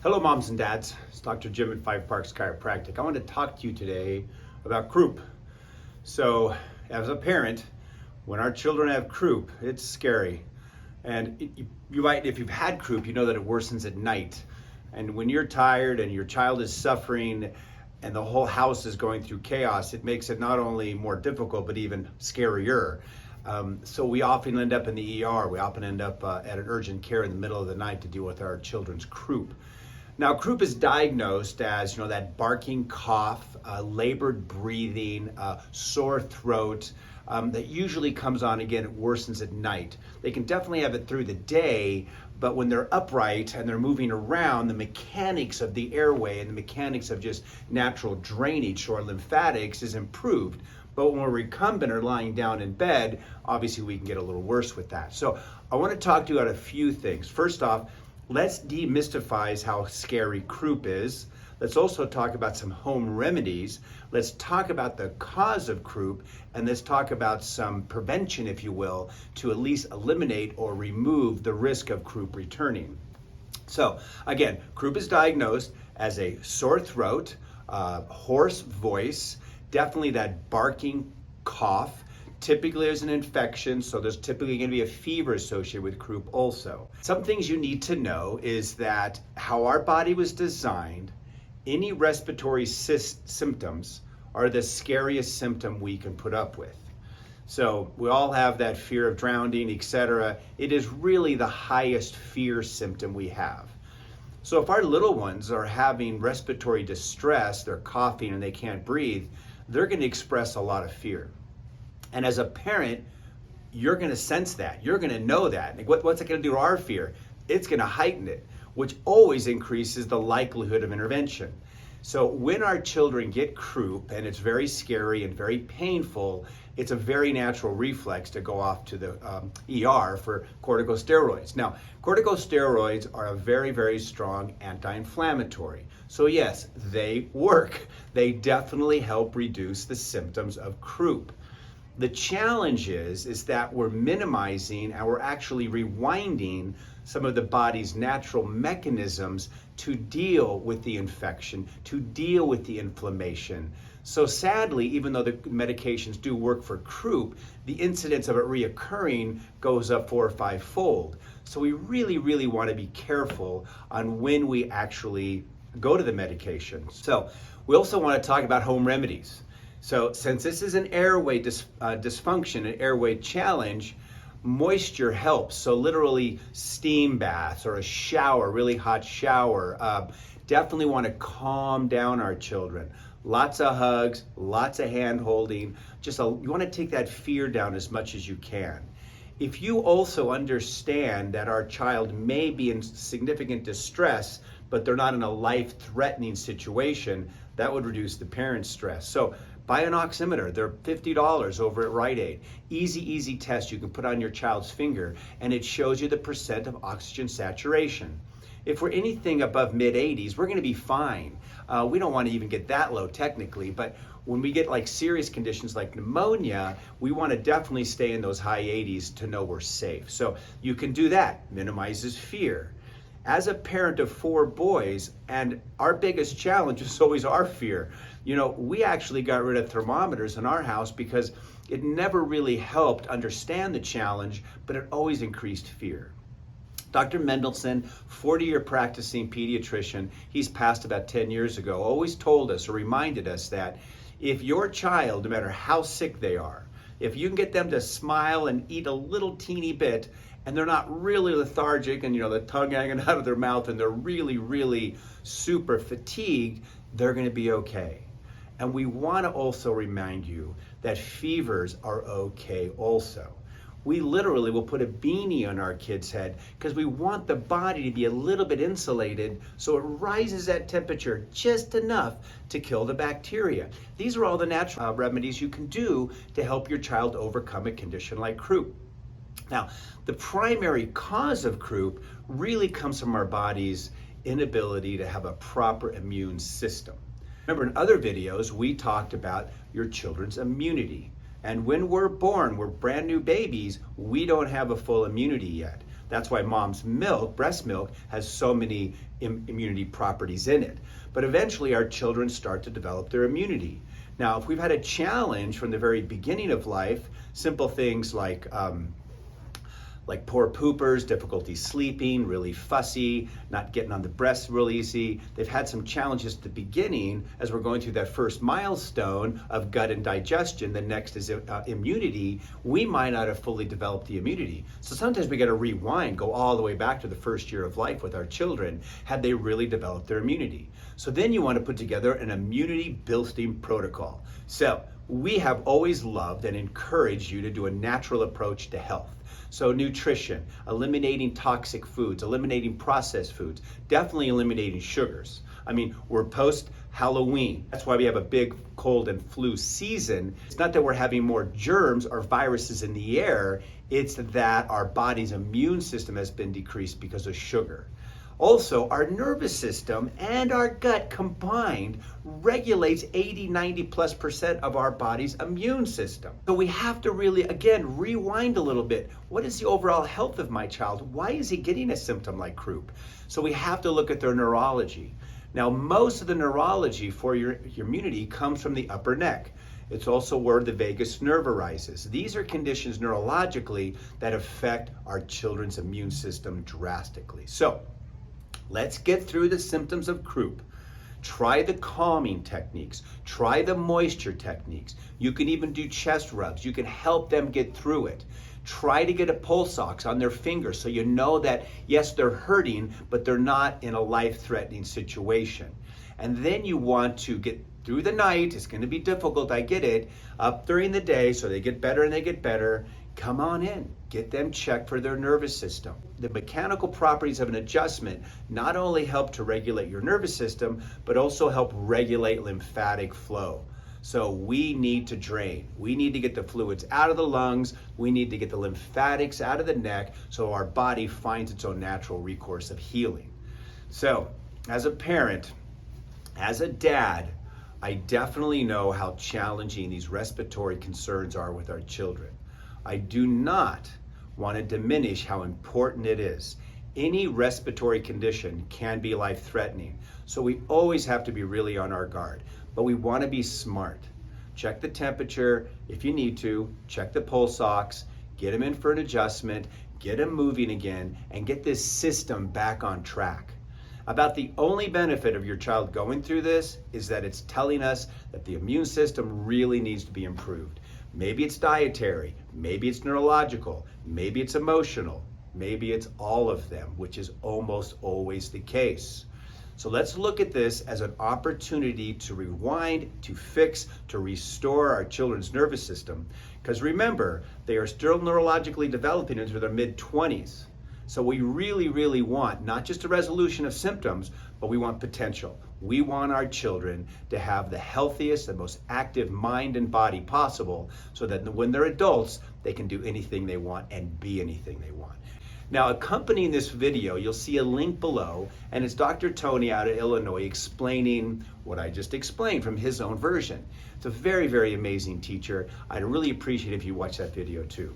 Hello moms and dads, it's Dr. Jim at Five Parks Chiropractic. I want to talk to you today about croup. So as a parent, when our children have croup, it's scary. And you might, if you've had croup, you know that it worsens at night. And when you're tired and your child is suffering and the whole house is going through chaos, it makes it not only more difficult, but even scarier. So we often end up in the ER. We often end up at an urgent care in the middle of the night to deal with our children's croup. Now, croup is diagnosed as, that barking cough, labored breathing, sore throat, that usually comes on again, it worsens at night. They can definitely have it through the day, but when they're upright and they're moving around, the mechanics of the airway and the mechanics of just natural drainage or lymphatics is improved. But when we're recumbent or lying down in bed, obviously we can get a little worse with that. So I want to talk to you about a few things. First off, let's demystify how scary croup is. Let's also talk about some home remedies. Let's talk about the cause of croup, and let's talk about some prevention, if you will, to at least eliminate or remove the risk of croup returning. So again, croup is diagnosed as a sore throat, hoarse voice, definitely that barking cough. Typically there's an infection, so there's typically going to be a fever associated with croup also. Some things you need to know is that how our body was designed, any respiratory symptoms are the scariest symptom we can put up with. So we all have that fear of drowning, etc. It is really the highest fear symptom we have. So if our little ones are having respiratory distress, they're coughing and they can't breathe, they're going to express a lot of fear. And as a parent, you're going to sense that. You're going to know that. Like, what's it going to do to our fear? It's going to heighten it, which always increases the likelihood of intervention. So when our children get croup, and it's very scary and very painful, it's a very natural reflex to go off to the ER for corticosteroids. Now, corticosteroids are a very, very strong anti-inflammatory. So yes, they work. They definitely help reduce the symptoms of croup. The challenge is that we're minimizing and we're actually rewinding some of the body's natural mechanisms to deal with the infection, to deal with the inflammation. So sadly, even though the medications do work for croup, the incidence of it reoccurring goes up 4 or 5-fold. So we really, really want to be careful on when we actually go to the medications. So we also want to talk about home remedies. So since this is an airway dysfunction, an airway challenge, moisture helps. So literally steam baths or a shower, really hot shower. Definitely want to calm down our children. Lots of hugs, lots of hand holding. You want to take that fear down as much as you can. If you also understand that our child may be in significant distress, but they're not in a life-threatening situation, that would reduce the parent's stress. So buy an oximeter. They're $50 over at Rite Aid. Easy test you can put on your child's finger, and it shows you the percent of oxygen saturation. If we're anything above mid-80s, we're going to be fine. We don't want to even get that low technically, but when we get like serious conditions like pneumonia, we want to definitely stay in those high 80s to know we're safe. So you can do that. Minimizes fear. As a parent of 4 boys, and our biggest challenge is always our fear. We actually got rid of thermometers in our house because it never really helped understand the challenge, but it always increased fear. Dr. Mendelsohn, 40-year practicing pediatrician, he's passed about 10 years ago, always told us or reminded us that if your child, no matter how sick they are, if you can get them to smile and eat a little teeny bit, and they're not really lethargic and the tongue hanging out of their mouth and they're really, really super fatigued, they're going to be okay. And we want to also remind you that fevers are okay also. We literally will put a beanie on our kid's head because we want the body to be a little bit insulated so it rises that temperature just enough to kill the bacteria. These are all the natural remedies you can do to help your child overcome a condition like croup. Now, the primary cause of croup really comes from our body's inability to have a proper immune system. Remember, in other videos, we talked about your children's immunity. And when we're born, we're brand new babies, we don't have a full immunity yet. That's why mom's milk, breast milk, has so many immunity properties in it. But eventually our children start to develop their immunity. Now, if we've had a challenge from the very beginning of life, simple things like poor poopers, difficulty sleeping, really fussy, not getting on the breast real easy. They've had some challenges at the beginning as we're going through that first milestone of gut and digestion. The next is immunity. We might not have fully developed the immunity. So sometimes we got to rewind, go all the way back to the first year of life with our children. Had they really developed their immunity? So then you want to put together an immunity boosting protocol. So we have always loved and encouraged you to do a natural approach to health. So nutrition, eliminating toxic foods, eliminating processed foods, definitely eliminating sugars. I mean, we're post-Halloween. That's why we have a big cold and flu season. It's not that we're having more germs or viruses in the air, it's that our body's immune system has been decreased because of sugar. Also, our nervous system and our gut combined regulates 80-90+% of our body's immune system. So we have to really, again, rewind a little bit. What is the overall health of my child? Why is he getting a symptom like croup? So we have to look at their neurology. Now, most of the neurology for your immunity comes from the upper neck. It's also where the vagus nerve arises. These are conditions neurologically that affect our children's immune system drastically. So let's get through the symptoms of croup. Try the calming techniques. Try the moisture techniques. You can even do chest rubs. You can help them get through it. Try to get a pulse ox on their fingers so you know that, yes, they're hurting, but they're not in a life-threatening situation. And then you want to get through the night. It's going to be difficult, I get it, up during the day so they get better and they get better. Come on in, get them checked for their nervous system. The mechanical properties of an adjustment not only help to regulate your nervous system, but also help regulate lymphatic flow. So we need to drain. We need to get the fluids out of the lungs. We need to get the lymphatics out of the neck so our body finds its own natural recourse of healing. So as a parent, as a dad, I definitely know how challenging these respiratory concerns are with our children. I do not want to diminish how important it is. Any respiratory condition can be life-threatening, so we always have to be really on our guard. But we want to be smart. Check the temperature if you need to, check the pulse ox, get them in for an adjustment, get them moving again, and get this system back on track. About the only benefit of your child going through this is that it's telling us that the immune system really needs to be improved. Maybe it's dietary, maybe it's neurological, maybe it's emotional, maybe it's all of them, which is almost always the case. So let's look at this as an opportunity to rewind, to fix, to restore our children's nervous system. Because remember, they are still neurologically developing into their mid-20s. So we really, really want not just a resolution of symptoms, but we want potential. We want our children to have the healthiest and most active mind and body possible so that when they're adults, they can do anything they want and be anything they want. Now, accompanying this video, you'll see a link below, and it's Dr. Tony out of Illinois explaining what I just explained from his own version. It's a very, very amazing teacher. I'd really appreciate if you watch that video too.